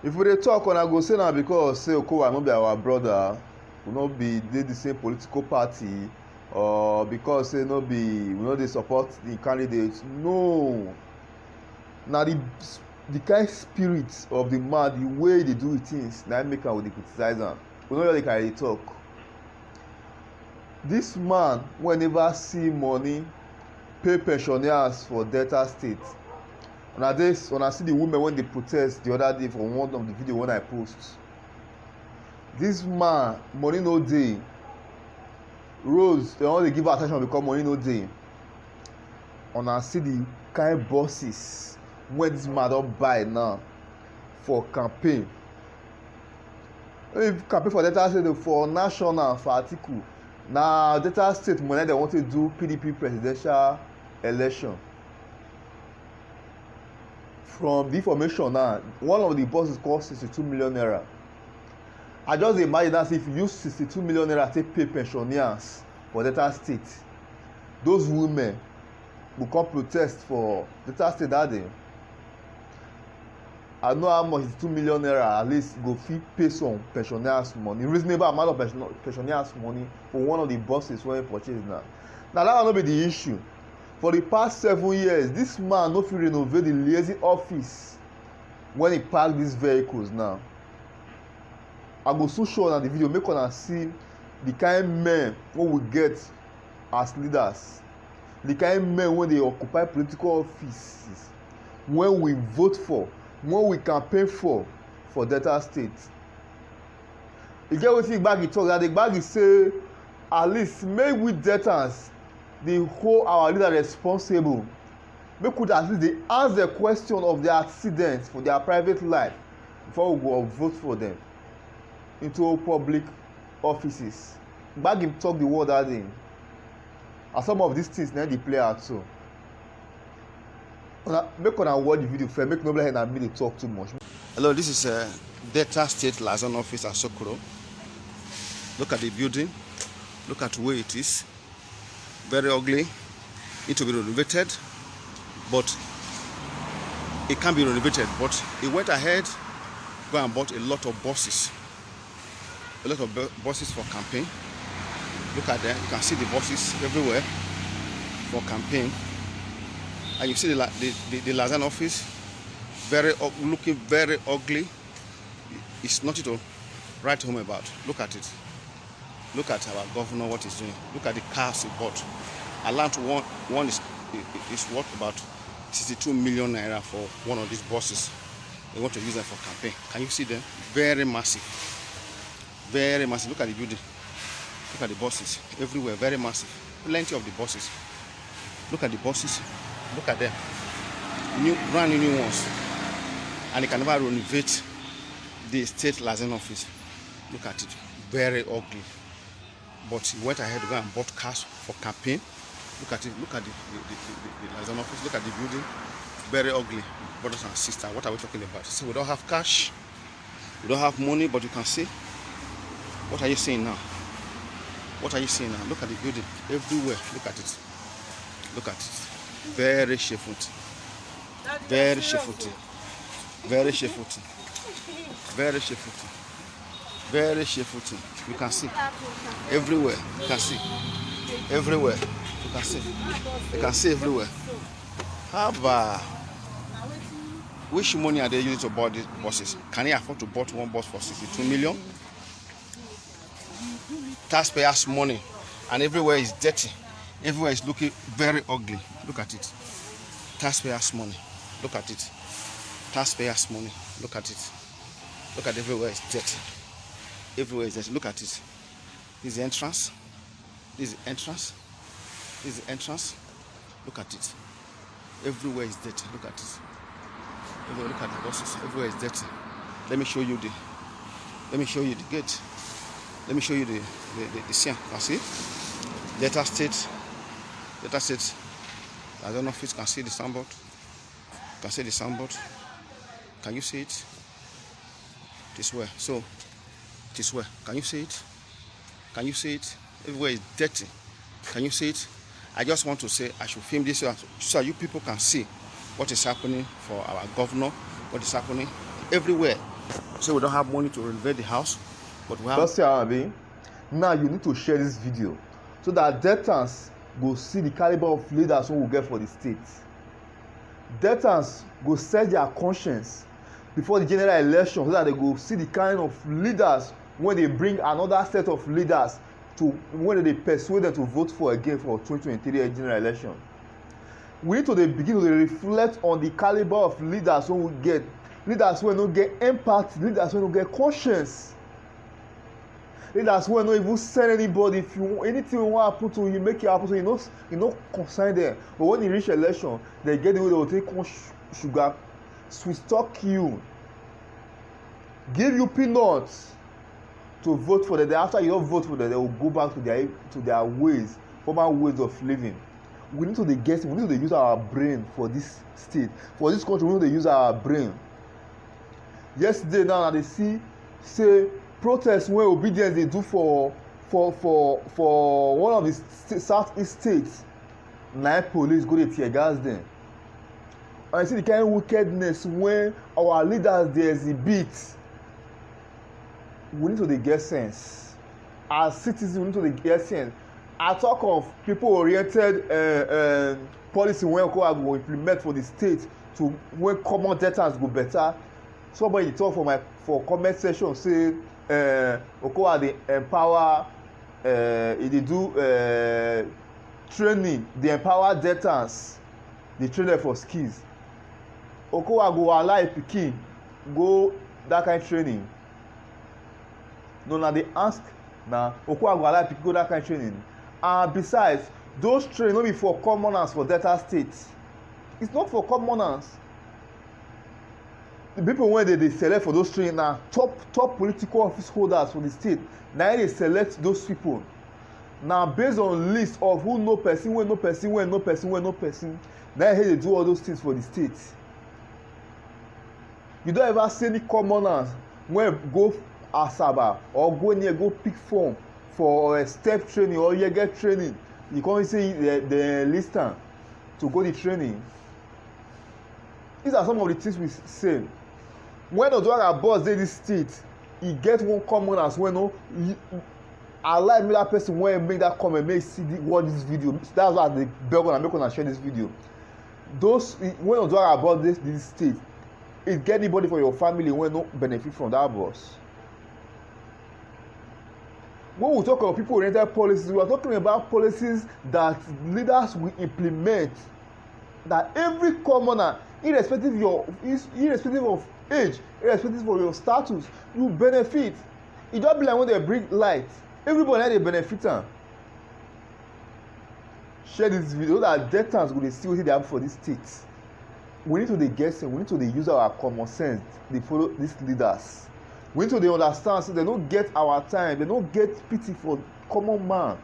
If we dey talk una go say na because say Okowa no be our brother, we no be dey the same political party, or because say no be we no dey support the candidate. No, na the kind spirit of the man, the way he dey do things, na make am we dey criticize am. We no just dey carry talk. This man wey never see money pay pensioners for Delta State. Una see the women wey dey protest the other day for one of the video wey I post. This man money no dey, roads dem no dey give at ten tion because money no dey. Una see the kind buses wey this man don buy now for campaign. If campaign for Delta State for national for Atiku, na Delta State money dem wan take do PDP presidential election. From the information now, one of the buses cost 62 million naira. I just dey imagine that if you use 62 million naira take pay pensioners for Delta State, those women go come protest for Delta State that day. I know how much 62 million naira at least go fit pay some pensioners money, reasonable amount of pensioners money for one of the buses wey he purchase now. Na that one no be the issue. For the past 7 years, this man no fit renovate the liaison office when he park these vehicles now. I go soon show una the video make una see the kind men wey we get as leaders, the kind men wey dey occupy political offices, when we vote for, when we campaign for Delta State. E get wetin Gbagi talk, that the Gbagi say at least make we Deltans dey hold our leader responsible, make we at least dey ask the question of their accident for their private life before we go vote for them into public offices. Gbagi talk the word that day, and some of these things na dey play out so. Make una watch the video first, make nobody hear na me dey talk too much. Hello, this is Delta State liaison office at Sokoro. Look at the building, look at where it is. Very ugly, need to be renovated, but it can be renovated. But he went ahead, go and bought a lot of buses, buses for campaign. Look at them, you can see the buses everywhere for campaign, and you see the liaison office, looking very ugly. It's nothing to write home about. Look at it. Look at our governor, what he's doing. Look at the cars he bought. Allowed one is worth about 62 million naira for one of these buses. They want to use them for campaign. Can you see them? Very massive. Very massive. Look at the building. Look at the buses everywhere. Very massive. Plenty of the buses. Look at the buses. Look at them. Brand new ones. And they can never renovate the state liaison office. Look at it. Very ugly. But he went ahead to go and bought cars for campaign. Look at it. Look at the liaison office. Look at the building. Very ugly. Brothers and sisters, what are we talking about? So we don't have cash. We don't have money, but you can see. What are you seeing now? What are you seeing now? Look at the building. Everywhere. Look at it. Look at it. Very shameful. Very shameful. Very shameful. Very shameful. Very shameful. You can see everywhere. You can see everywhere. You can see. You can see everywhere. Haba. Which money are they using to buy these buses? Can he afford to buy one bus for 62 million? Taxpayers' money, and everywhere is dirty. Everywhere is looking very ugly. Look at it. Taxpayers' money. Look at it. Taxpayers' money. Look at it. Look at everywhere is dirty. Everywhere is dirty. Look at it. This is the entrance. This is the entrance. This is the entrance. Look at it. Everywhere is dirty. Look at it. Everywhere, look at the buses. Everywhere is dirty. Let me show you the. Let me show you the gate. Let me show you the scene. Can see? Delta State. Delta State. I don't know if you can see the soundboard. You can see the soundboard. Can you see it? This way. So, this way. Can you see it? Can you see it? Everywhere is dirty. Can you see it? I just want to say I should film this so you people can see what is happening for our governor, what is happening everywhere. say we don't have money to renovate the house, but we have. Just say Abi, now you need to share this video so that Deltans go see the caliber of leaders wey we get for the state. Deltans go set their conscience before the general election so that they go see the kind of leaders when they bring another set of leaders to when they persuade them to vote for again for 2023 general election. We need to begin to reflect on the caliber of leaders wey we get, leaders wey no get empathy, leaders wey no get conscience, leaders wey no even send anybody. If you anything wey wan happen to you, make it happen to you, you no concern them. But when e reach election, they get the way they go take come sugar sweet talk you, give you peanuts to vote for them. Then after you don vote for them, they will go back to their ways, former ways of living. We need to dey get, we need to dey use our brain for this state, for this country. We need to dey use our brain. Yesterday now I dey see say protest wey obedience dey do for one of the southeast states, na police go dey tear gas dem. And you see the kind of wickedness wey our leaders dey exhibit. We need to dey get sense. As citizens, we need to dey get sense. I talk of people-oriented policy wey Okowa go implement for the state to when common debtors go better. Somebody talk for comment section say Okowa dey empower, e dey do training, dey empower debtors, dey train them for skills. Okowa go allow pikin go that kind training? No, na dey ask na Okowa go allow pikin go that kind training? And besides, those training no be for commoners for Delta State. It's not for commoners. The people wey dey select for those training na top political office holders for the state. Na dey select those people. Na based on list of who know person, wey know person, wey know person, wey know person. Na dey do all those things for the state. You don ever see any commoners wey go Asaba or go near go pick form for step training or yeget training? You come say they list am to go the training. These are some of the things we say. When Oduara boss dey this state, e get one commoners wey no allow me that person wey make that comment make see watch this video. That's why I dey beg una make una share this video. Those when Oduara boss dey this state, e get anybody for your family wey no benefit from that boss? When we talk about people-oriented policies, we are talking about policies that leaders will implement, that every commoner, irrespective of age, irrespective of your status, you benefit. E just be like when they bring light, everybody dey benefit am. Share this video so that Deltans go dey see wetin dey happen for this state. We need to dey get sense. We need to dey use our common sense dey follow these leaders. We need to dey understand say they no get our time, they no get pity for common man.